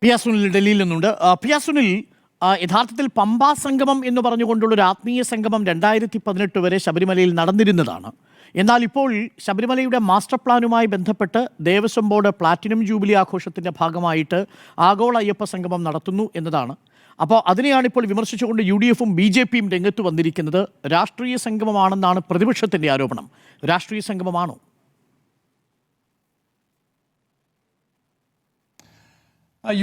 P R Sunil ഡൽഹിയിൽ നിന്നുണ്ട്. P R Sunil, യഥാർത്ഥത്തിൽ പമ്പാ സംഗമം എന്ന് പറഞ്ഞുകൊണ്ടുള്ള ഒരു ആത്മീയ സംഗമം 2018 വരെ ശബരിമലയിൽ നടന്നിരുന്നതാണ്. എന്നാൽ ഇപ്പോൾ ശബരിമലയുടെ മാസ്റ്റർ പ്ലാനുമായി ബന്ധപ്പെട്ട് ദേവസ്വം ബോർഡ് പ്ലാറ്റിനം ജൂബിലി ആഘോഷത്തിൻ്റെ ഭാഗമായിട്ട് ആഗോള അയ്യപ്പ സംഗമം നടത്തുന്നു എന്നതാണ്. അപ്പോൾ അതിനെയാണ് ഇപ്പോൾ വിമർശിച്ചുകൊണ്ട് UDFും BJPയും രംഗത്ത് വന്നിരിക്കുന്നത്. രാഷ്ട്രീയ സംഗമമാണെന്നാണ് പ്രതിപക്ഷത്തിൻ്റെ ആരോപണം. രാഷ്ട്രീയ സംഗമമാണോ?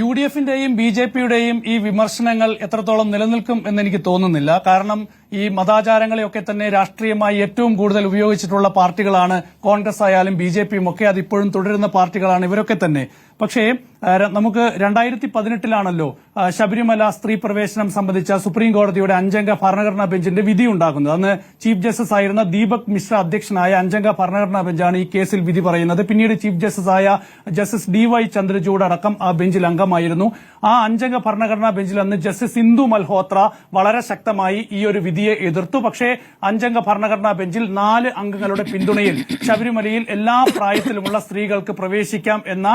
UDFിന്റെയും BJPയുടെയും ഈ വിമർശനങ്ങൾ എത്രത്തോളം നിലനിൽക്കും എന്നെനിക്ക് തോന്നുന്നില്ല. കാരണം ഈ മതാചാരങ്ങളെയൊക്കെ തന്നെ രാഷ്ട്രീയമായി ഏറ്റവും കൂടുതൽ ഉപയോഗിച്ചിട്ടുള്ള പാർട്ടികളാണ് കോൺഗ്രസ് ആയാലും BJPയും ഒക്കെ. അതിപ്പോഴും തുടരുന്ന പാർട്ടികളാണ് ഇവരൊക്കെ തന്നെ. പക്ഷേ നമുക്ക് 2018 ശബരിമല സ്ത്രീ പ്രവേശനം സംബന്ധിച്ച സുപ്രീം കോടതിയുടെ 5-അംഗ ഭരണഘടനാ ബെഞ്ചിന്റെ വിധി ഉണ്ടാകുന്നത്. അന്ന് ചീഫ് ജസ്റ്റിസ് ആയിരുന്ന ദീപക് മിശ്ര അധ്യക്ഷനായ 5-അംഗ ഭരണഘടനാ ബെഞ്ചാണ് ഈ കേസിൽ വിധി പറയുന്നത്. പിന്നീട് ചീഫ് ജസ്റ്റിസ് ആയ ജസ്റ്റിസ് DY ചന്ദ്രചൂഡ് അടക്കം ആ ബെഞ്ചിൽ അംഗമായിരുന്നു. ആ 5-അംഗ ഭരണഘടനാ ബെഞ്ചിൽ അന്ന് ജസ്റ്റിസ് ഇന്ദു മൽഹോത്ര വളരെ ശക്തമായി ഈ ഒരു വിധിയെ എതിർത്തു. പക്ഷേ 5-അംഗ ഭരണഘടനാ ബെഞ്ചിൽ 4 അംഗങ്ങളുടെ പിന്തുണയിൽ ശബരിമലയിൽ എല്ലാ പ്രായത്തിലുമുള്ള സ്ത്രീകൾക്ക് പ്രവേശിക്കാം എന്ന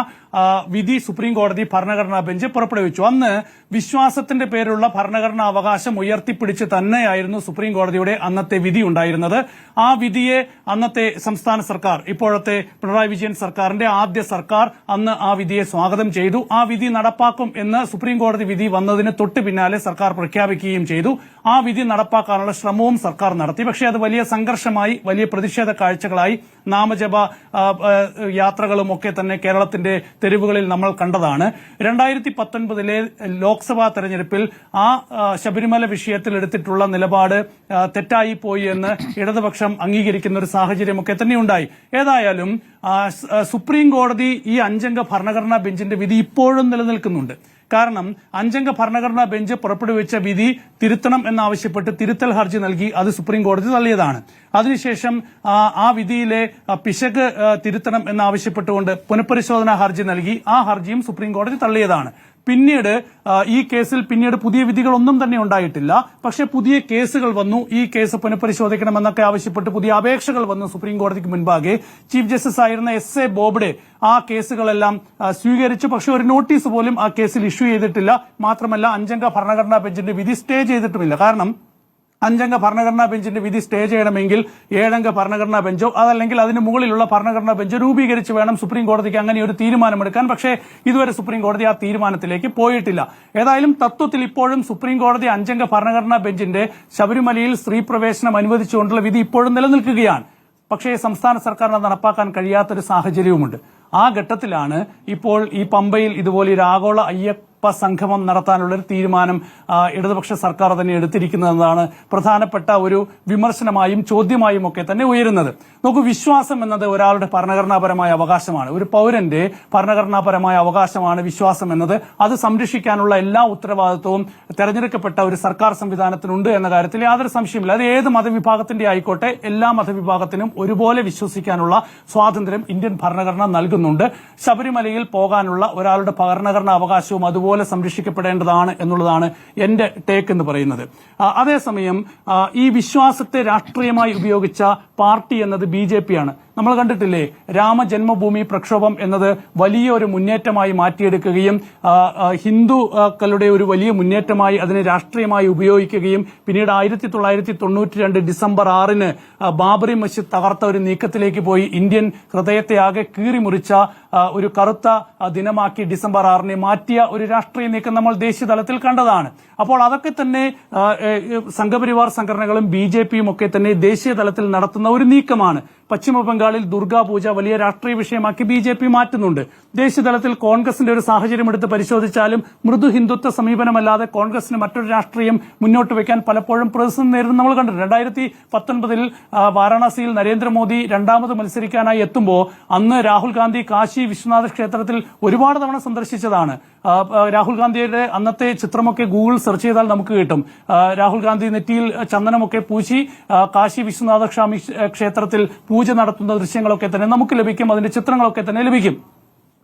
വിധി സുപ്രീം കോടതി ഭരണഘടനാ ബെഞ്ച് പുറപ്പെടുവിച്ചു. അന്ന് വിശ്വാസത്തിന്റെ പേരിലുള്ള ഭരണഘടനാ അവകാശം ഉയർത്തിപ്പിടിച്ച് തന്നെയായിരുന്നു സുപ്രീം കോടതിയുടെ അന്നത്തെ വിധി ഉണ്ടായിരുന്നത്. ആ വിധിയെ അന്നത്തെ സംസ്ഥാന സർക്കാർ, ഇപ്പോഴത്തെ പിണറായി വിജയൻ സർക്കാരിന്റെ ആദ്യ സർക്കാർ, അന്ന് ആ വിധിയെ സ്വാഗതം ചെയ്തു. ആ വിധി നടപ്പാക്കും എന്ന് സുപ്രീം കോടതി വിധി വന്നതിന് തൊട്ട് പിന്നാലെ സർക്കാർ പ്രഖ്യാപിക്കുകയും ചെയ്തു. ആ വിധി നടപ്പാക്കാനുള്ള ശ്രമവും സർക്കാർ നടത്തി. പക്ഷേ അത് വലിയ സംഘർഷമായി, വലിയ പ്രതിഷേധ കാഴ്ചകളായി, നാമജപ യാത്രകളും ഒക്കെ തന്നെ കേരളത്തിന്റെ തെരുവുകളിൽ നമ്മൾ കണ്ടതാണ്. 2019 ലോക്സഭാ തെരഞ്ഞെടുപ്പിൽ ആ ശബരിമല വിഷയത്തിൽ എടുത്തിട്ടുള്ള നിലപാട് തെറ്റായി പോയി എന്ന് ഇടതുപക്ഷം അംഗീകരിക്കുന്ന ഒരു സാഹചര്യമൊക്കെ തന്നെ ഉണ്ടായി. ഏതായാലും സുപ്രീം കോടതി ഈ 5-അംഗ ഭരണഘടനാ ബെഞ്ചിന്റെ വിധി ഇപ്പോഴും നിലനിൽക്കുന്നുണ്ട്. കാരണം 5-അംഗ ഭരണഘടനാ ബെഞ്ച് പുറപ്പെടുവിച്ച വിധി തിരുത്തണം എന്നാവശ്യപ്പെട്ട് തിരുത്തൽ ഹർജി നൽകി. അത് സുപ്രീം കോടതി തള്ളിയതാണ്. അതിനുശേഷം ആ വിധിയിലെ പിശക് തിരുത്തണം എന്നാവശ്യപ്പെട്ടുകൊണ്ട് പുനഃപരിശോധനാ ഹർജി നൽകി. ആ ഹർജിയും സുപ്രീം കോടതി തള്ളിയതാണ്. പിന്നീട് ഈ കേസിൽ പുതിയ വിധികളൊന്നും തന്നെ ഉണ്ടായിട്ടില്ല. പക്ഷേ പുതിയ കേസുകൾ വന്നു. ഈ കേസ് പുനഃപരിശോധിക്കണമെന്നൊക്കെ ആവശ്യപ്പെട്ട് പുതിയ അപേക്ഷകൾ വന്നു സുപ്രീം കോടതിക്ക് മുൻപാകെ. ചീഫ് ജസ്റ്റിസ് ആയിരുന്ന SA ബോബ്ഡെ ആ കേസുകളെല്ലാം സ്വീകരിച്ചു. പക്ഷേ ഒരു നോട്ടീസ് പോലും ആ കേസിൽ ഇഷ്യൂ ചെയ്തിട്ടില്ല. മാത്രമല്ല 5-അംഗ ഭരണഘടനാ ബെഞ്ചിന്റെ വിധി സ്റ്റേ ചെയ്തിട്ടുമില്ല. കാരണം 5-അംഗ ഭരണഘടനാ ബെഞ്ചിന്റെ വിധി സ്റ്റേ ചെയ്യണമെങ്കിൽ 7-അംഗ ഭരണഘടനാ ബെഞ്ചോ അതല്ലെങ്കിൽ അതിന് മുകളിലുള്ള ഭരണഘടനാ ബെഞ്ചോ രൂപീകരിച്ച് വേണം സുപ്രീം കോടതിക്ക് അങ്ങനെ ഒരു തീരുമാനമെടുക്കാൻ. പക്ഷേ ഇതുവരെ സുപ്രീം കോടതി ആ തീരുമാനത്തിലേക്ക് പോയിട്ടില്ല. ഏതായാലും തത്വത്തിൽ ഇപ്പോഴും സുപ്രീം കോടതി 5-അംഗ ഭരണഘടനാ ബെഞ്ചിന്റെ ശബരിമലയിൽ സ്ത്രീ പ്രവേശനം അനുവദിച്ചുകൊണ്ടുള്ള വിധി ഇപ്പോഴും നിലനിൽക്കുകയാണ്. പക്ഷേ സംസ്ഥാന സർക്കാരിന് നടപ്പാക്കാൻ കഴിയാത്തൊരു സാഹചര്യവുമുണ്ട്. ആ ഘട്ടത്തിലാണ് ഇപ്പോൾ ഈ പമ്പയിൽ ഇതുപോലെ ഒരു ആഗോള അയ്യപ്പ സംഗമം നടത്താനുള്ളൊരു തീരുമാനം ഇടതുപക്ഷ സർക്കാർ തന്നെ എടുത്തിരിക്കുന്നതെന്നാണ് പ്രധാനപ്പെട്ട ഒരു വിമർശനമായും ചോദ്യമായും ഒക്കെ തന്നെ ഉയരുന്നത്. നോക്കൂ, വിശ്വാസം എന്നത് ഒരാളുടെ ഭരണഘടനാപരമായ അവകാശമാണ്. ഒരു പൗരന്റെ ഭരണഘടനാപരമായ അവകാശമാണ് വിശ്വാസം എന്നത്. അത് സംരക്ഷിക്കാനുള്ള എല്ലാ ഉത്തരവാദിത്വവും തെരഞ്ഞെടുക്കപ്പെട്ട ഒരു സർക്കാർ സംവിധാനത്തിനുണ്ട് എന്ന കാര്യത്തിൽ യാതൊരു സംശയമില്ല. അത് ഏത് മതവിഭാഗത്തിന്റെ ആയിക്കോട്ടെ, എല്ലാ മതവിഭാഗത്തിനും ഒരുപോലെ വിശ്വസിക്കാനുള്ള സ്വാതന്ത്ര്യം ഇന്ത്യൻ ഭരണഘടന നൽകുന്നുണ്ട്. ശബരിമലയിൽ പോകാനുള്ള ഒരാളുടെ ഭരണഘടനാ അവകാശവും അതുപോലെ സംരക്ഷിക്കപ്പെടേണ്ടതാണ് എന്നുള്ളതാണ് എന്റെ ടേക്ക് എന്ന് പറയുന്നത്. അതേസമയം ഈ വിശ്വാസത്തെ രാഷ്ട്രീയമായി ഉപയോഗിച്ച പാർട്ടി എന്നത് BJPയാണ്. നമ്മൾ കണ്ടിട്ടില്ലേ, രാമജന്മഭൂമി പ്രക്ഷോഭം എന്നത് വലിയൊരു മുന്നേറ്റമായി മാറ്റിയെടുക്കുകയും ഹിന്ദുക്കളുടെ ഒരു വലിയ മുന്നേറ്റമായി അതിനെ രാഷ്ട്രീയമായി ഉപയോഗിക്കുകയും പിന്നീട് 1992 ഡിസംബർ 6 ബാബറി മസ്ജിദ് തകർത്ത ഒരു നീക്കത്തിലേക്ക് പോയി ഇന്ത്യൻ ഹൃദയത്തെ ആകെ കീറിമുറിച്ച ഒരു കറുത്ത ദിനമാക്കി ഡിസംബർ 6 മാറ്റിയ ഒരു രാഷ്ട്രീയ നീക്കം നമ്മൾ ദേശീയ തലത്തിൽ കണ്ടതാണ്. അപ്പോൾ അതൊക്കെ തന്നെ സംഘപരിവാർ സംഘടനകളും BJPയും ഒക്കെ തന്നെ ദേശീയ തലത്തിൽ നടത്തുന്ന ഒരു നീക്കമാണ്. പശ്ചിമ ബംഗാളിൽ ദുർഗാപൂജ വലിയ രാഷ്ട്രീയ വിഷയമാക്കി BJP മാറ്റുന്നുണ്ട്. ദേശീയ തലത്തിൽ കോൺഗ്രസിന്റെ ഒരു സാഹചര്യം എടുത്ത് പരിശോധിച്ചാലും മൃദു ഹിന്ദുത്വ സമീപനമല്ലാതെ കോൺഗ്രസിന് മറ്റൊരു രാഷ്ട്രീയം മുന്നോട്ട് വയ്ക്കാൻ പലപ്പോഴും പ്രതിസന്ധി നേരിടുന്ന നമ്മൾ കണ്ടിട്ടുണ്ട്. 2019 വാരാണസിയിൽ നരേന്ദ്രമോദി 2ാമത് മത്സരിക്കാനായി എത്തുമ്പോൾ അന്ന് രാഹുൽ ഗാന്ധി കാശി വിശ്വനാഥ ക്ഷേത്രത്തിൽ ഒരുപാട് തവണ സന്ദർശിച്ചതാണ്. രാഹുൽ ഗാന്ധിയുടെ അന്നത്തെ ചിത്രമൊക്കെ ഗൂഗിൾ സെർച്ച് ചെയ്താൽ നമുക്ക് കിട്ടും. രാഹുൽ ഗാന്ധി നെറ്റിയിൽ ചന്ദനമൊക്കെ പൂശി കാശി വിശ്വനാഥ സ്വാമി ക്ഷേത്രത്തിൽ പൂജ നടത്തുന്ന ദൃശ്യങ്ങളൊക്കെ തന്നെ നമുക്ക് ലഭിക്കും. അതിന്റെ ചിത്രങ്ങളൊക്കെ തന്നെ ലഭിക്കും.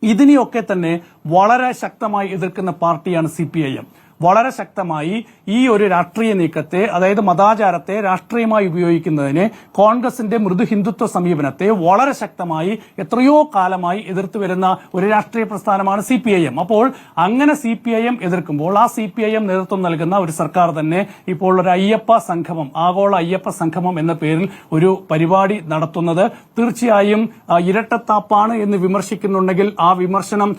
ഇതിനെയൊക്കെ തന്നെ വളരെ ശക്തമായി എതിർക്കുന്ന പാർട്ടിയാണ് CPIM. വളരെ ശക്തമായി ഈ ഒരു രാഷ്ട്രീയ നീക്കത്തെ, അതായത് മതാചാരത്തെ രാഷ്ട്രീയമായി ഉപയോഗിക്കുന്നതിനെ, കോൺഗ്രസിന്റെ മൃദു ഹിന്ദുത്വ സമീപനത്തെ വളരെ ശക്തമായി എത്രയോ കാലമായി എതിർത്തു വരുന്ന ഒരു രാഷ്ട്രീയ പ്രസ്ഥാനമാണ് CPIM. അപ്പോൾ അങ്ങനെ CPIM എതിർക്കുമ്പോൾ ആ CPIM നേതൃത്വം നൽകുന്ന ഒരു സർക്കാർ തന്നെ ഇപ്പോൾ ഒരു അയ്യപ്പ സംഗമം, ആഗോള അയ്യപ്പ സംഗമം എന്ന പേരിൽ ഒരു പരിപാടി നടത്തുന്നത് തീർച്ചയായും ഇരട്ടത്താപ്പാണ് എന്ന് വിമർശിക്കുന്നുണ്ടെങ്കിൽ ആ വിമർശനം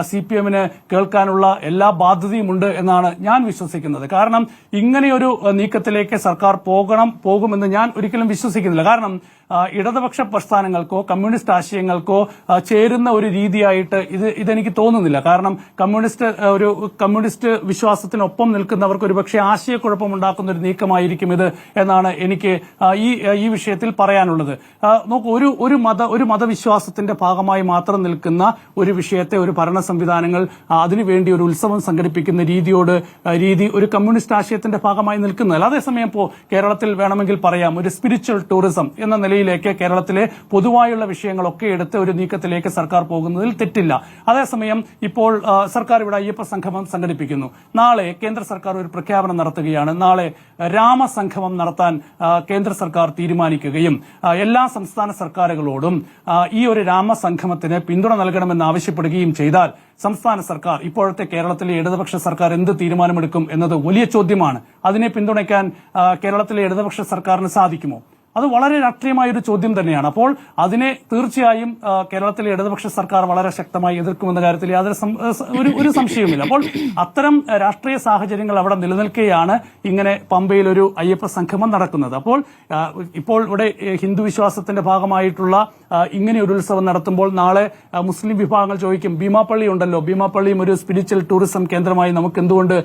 CPM-ന് കേൾക്കാനുള്ള എല്ലാ ബാധ്യതയുമുണ്ട് എന്നാണ് ഞാൻ വിശ്വസിക്കുന്നത്. കാരണം ഇങ്ങനെയൊരു നീക്കത്തിലേക്ക് സർക്കാർ പോകുമെന്ന് ഞാൻ ഒരിക്കലും വിശ്വസിക്കുന്നില്ല. കാരണം ഇടതുപക്ഷ പ്രസ്ഥാനങ്ങൾക്കോ കമ്മ്യൂണിസ്റ്റ് ആശയങ്ങൾക്കോ ചേരുന്ന ഒരു രീതിയായിട്ട് ഇതെനിക്ക് തോന്നുന്നില്ല. കാരണം കമ്മ്യൂണിസ്റ്റ് വിശ്വാസത്തിനൊപ്പം നിൽക്കുന്നവർക്ക് ഒരുപക്ഷെ ആശയക്കുഴപ്പമുണ്ടാക്കുന്ന ഒരു നീക്കമായിരിക്കും ഇത് എന്നാണ് എനിക്ക് ഈ വിഷയത്തിൽ പറയാനുള്ളത്. നോക്കൂ, ഒരു മതവിശ്വാസത്തിന്റെ ഭാഗമായി മാത്രം നിൽക്കുന്ന ഒരു വിഷയത്തെ ഒരു ഭരണ സംവിധാനങ്ങൾ അതിനുവേണ്ടി ഒരു ഉത്സവം സംഘടിപ്പിക്കുന്ന രീതി ഒരു കമ്മ്യൂണിസ്റ്റ് ആശയത്തിന്റെ ഭാഗമായി നിൽക്കുന്നതല്ല. അതേസമയം കേരളത്തിൽ വേണമെങ്കിൽ പറയാം ഒരു സ്പിരിച്വൽ ടൂറിസം എന്ന നിലയിലേക്ക് കേരളത്തിലെ പൊതുവായുള്ള വിഷയങ്ങളൊക്കെ എടുത്ത് ഒരു നീക്കത്തിലേക്ക് സർക്കാർ പോകുന്നതിൽ തെറ്റില്ല. അതേസമയം ഇപ്പോൾ സർക്കാർ ഇവിടെ അയ്യപ്പ സംഗമം സംഘടിപ്പിക്കുന്നു. നാളെ കേന്ദ്ര സർക്കാർ ഒരു പ്രഖ്യാപനം നടത്തുകയാണ്. നാളെ രാമസംഗമം നടത്താൻ കേന്ദ്ര സർക്കാർ തീരുമാനിക്കുകയും എല്ലാ സംസ്ഥാന സർക്കാരുകളോടും ഈ ഒരു രാമസംഗമത്തിന് പിന്തുണ നൽകണമെന്ന് ആവശ്യപ്പെടുകയും ചെയ്താൽ സംസ്ഥാന സർക്കാർ, ഇപ്പോഴത്തെ കേരളത്തിലെ ഇടതുപക്ഷ സർക്കാർ എന്ത് തീരുമാനമെടുക്കും എന്നത് വലിയ ചോദ്യമാണ്. അതിനെ പിന്തുണയ്ക്കാൻ കേരളത്തിലെ ഇടതുപക്ഷ സർക്കാരിന് സാധിക്കുമോ? അത് വളരെ രാഷ്ട്രീയമായ ഒരു ചോദ്യം തന്നെയാണ്. അപ്പോൾ അതിനെ തീർച്ചയായും കേരളത്തിലെ ഇടതുപക്ഷ സർക്കാർ വളരെ ശക്തമായി എതിർക്കുമെന്ന കാര്യത്തിൽ യാതൊരു സംശയവുമില്ല. അപ്പോൾ അത്തരം രാഷ്ട്രീയ സാഹചര്യങ്ങൾ അവിടെ നിലനിൽക്കുകയാണ് ഇങ്ങനെ പമ്പയിൽ ഒരു അയ്യപ്പ സംഗമം നടക്കുന്നത്. അപ്പോൾ ഇപ്പോൾ ഇവിടെ ഹിന്ദു വിശ്വാസത്തിന്റെ ഭാഗമായിട്ടുള്ള ഇങ്ങനെ ഒരു ഉത്സവം നടത്തുമ്പോൾ നാളെ മുസ്ലിം വിഭാഗങ്ങൾ ചോദിക്കും, ഭീമാപ്പള്ളി ഉണ്ടല്ലോ, ഭീമാപ്പള്ളിയും ഒരു സ്പിരിച്വൽ ടൂറിസം കേന്ദ്രമായി നമുക്ക് എന്തുകൊണ്ട്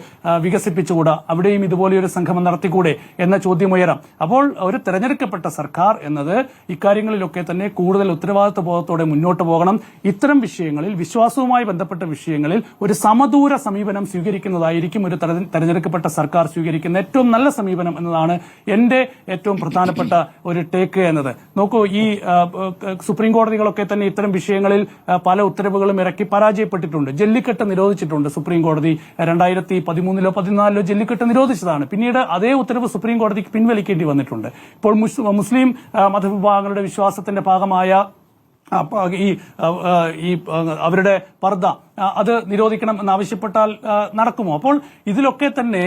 വികസിപ്പിച്ചുകൂടാ, അവിടെയും ഇതുപോലെയൊരു സംഗമം നടത്തിക്കൂടെ എന്ന ചോദ്യം ഉയരാം. അപ്പോൾ ഒരു തെരഞ്ഞെടുക്കപ്പെട്ട സർക്കാർ എന്നത് ഇക്കാര്യങ്ങളിലൊക്കെ തന്നെ കൂടുതൽ ഉത്തരവാദിത്വ ബോധത്തോടെ മുന്നോട്ട് പോകണം. ഇത്തരം വിഷയങ്ങളിൽ, വിശ്വാസവുമായി ബന്ധപ്പെട്ട വിഷയങ്ങളിൽ ഒരു സമദൂര സമീപനം സ്വീകരിക്കുന്നതായിരിക്കും ഒരു തെരഞ്ഞെടുക്കപ്പെട്ട സർക്കാർ സ്വീകരിക്കുന്ന ഏറ്റവും നല്ല സമീപനം എന്നതാണ് എന്റെ ഏറ്റവും പ്രധാനപ്പെട്ട ഒരു ടേക്ക് എന്നത്. നോക്കൂ, ഈ സുപ്രീം കോടതികളൊക്കെ തന്നെ ഇത്തരം വിഷയങ്ങളിൽ പല ഉത്തരവുകളും ഇറക്കി പരാജയപ്പെട്ടിട്ടുണ്ട്. ജല്ലിക്കെട്ട് നിരോധിച്ചിട്ടുണ്ട് സുപ്രീം കോടതി. 2013-ലോ 14-ലോ ജല്ലിക്കെട്ട് നിരോധിച്ചതാണ്. പിന്നീട് അതേ ഉത്തരവ് സുപ്രീം കോടതിക്ക് പിൻവലിക്കേണ്ടി വന്നിട്ടുണ്ട്. ഇപ്പോൾ മുസ്ലിം മതവിഭാഗങ്ങളുടെ വിശ്വാസത്തിന്റെ ഭാഗമായ അവരുടെ പർദ്ദ അത് നിരോധിക്കണം എന്നാവശ്യപ്പെട്ടാൽ നടക്കുമോ? അപ്പോൾ ഇതിലൊക്കെ തന്നെ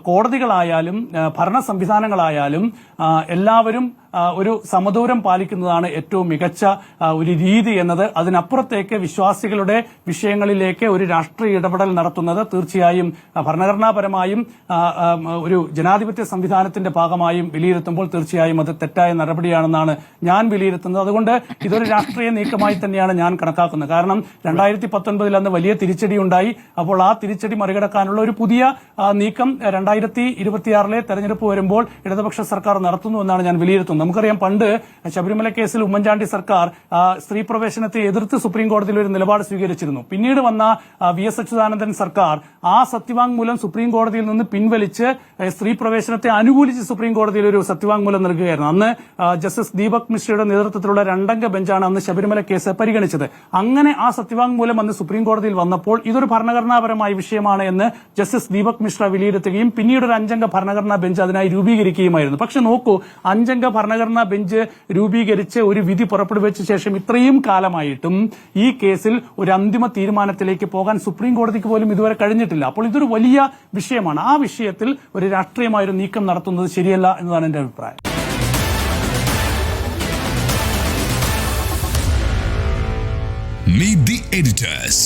കോടതികളായാലും ഭരണ സംവിധാനങ്ങളായാലും എല്ലാവരും ഒരു സമദൂരം പാലിക്കുന്നതാണ് ഏറ്റവും മികച്ച ഒരു രീതി എന്നത്. അതിനപ്പുറത്തേക്ക് വിശ്വാസികളുടെ വിഷയങ്ങളിലേക്ക് ഒരു രാഷ്ട്രീയ ഇടപെടൽ നടത്തുന്നത് തീർച്ചയായും ഭരണഘടനാപരമായും ഒരു ജനാധിപത്യ സംവിധാനത്തിന്റെ ഭാഗമായും വിലയിരുത്തുമ്പോൾ തീർച്ചയായും അത് തെറ്റായ നടപടിയാണെന്നാണ് ഞാൻ വിലയിരുത്തുന്നത്. അതുകൊണ്ട് ഇതൊരു രാഷ്ട്രീയ നീക്കമായി തന്നെയാണ് ഞാൻ കണക്കാക്കുന്നത്. കാരണം 2019 അന്ന് വലിയ തിരിച്ചടി ഉണ്ടായി. അപ്പോൾ ആ തിരിച്ചടി മറികടക്കാനുള്ള ഒരു പുതിയ നീക്കം 2026-ലെ തെരഞ്ഞെടുപ്പ് വരുമ്പോൾ ഇടതുപക്ഷ സർക്കാർ നടത്തുന്നു എന്നാണ് ഞാൻ വിലയിരുത്തുന്നത്. നമുക്കറിയാം, പണ്ട് ശബരിമല കേസിൽ ഉമ്മൻചാണ്ടി സർക്കാർ സ്ത്രീ പ്രവേശനത്തെ എതിർത്ത് സുപ്രീം കോടതിയിൽ ഒരു നിലപാട് സ്വീകരിച്ചിരുന്നു. പിന്നീട് വന്ന VS അച്യുതാനന്ദൻ സർക്കാർ ആ സത്യവാങ്മൂലം സുപ്രീം കോടതിയിൽ നിന്ന് പിൻവലിച്ച് സ്ത്രീ പ്രവേശനത്തെ അനുകൂലിച്ച് സുപ്രീം കോടതിയിൽ ഒരു സത്യവാങ്മൂലം നൽകുകയായിരുന്നു. അന്ന് ജസ്റ്റിസ് ദീപക് മിശ്രയുടെ നേതൃത്വത്തിലുള്ള 2-അംഗ ബെഞ്ചാണ് അന്ന് ശബരിമല കേസ് പരിഗണിച്ചത്. അങ്ങനെ ആ സത്യവാങ്മൂലം അന്ന് സുപ്രീം കോടതിയിൽ വന്നപ്പോൾ ഇതൊരു ഭരണഘടനാപരമായ വിഷയമാണ് എന്ന് ജസ്റ്റിസ് ദീപക് മിശ്ര വിലയിരുത്തുകയും പിന്നീട് ഒരു 5-അംഗ ഭരണഘടനാ ബെഞ്ച് അതിനായി രൂപീകരിക്കുകയുമായിരുന്നു. പക്ഷെ നോക്കൂ, 5-അംഗ ഭരണഘടനാ ബെഞ്ച് രൂപീകരിച്ച് ഒരു വിധി പുറപ്പെടുവിച്ച ശേഷം ഇത്രയും കാലമായിട്ടും ഈ കേസിൽ ഒരു അന്തിമ തീരുമാനത്തിലേക്ക് പോകാൻ സുപ്രീം കോടതിക്ക് പോലും ഇതുവരെ കഴിഞ്ഞിട്ടില്ല. അപ്പോൾ ഇതൊരു വലിയ വിഷയമാണ്. ആ വിഷയത്തിൽ ഒരു രാഷ്ട്രീയമായൊരു നീക്കം നടത്തുന്നത് ശരിയല്ല എന്നതാണ് എന്റെ അഭിപ്രായം. Meet the editors.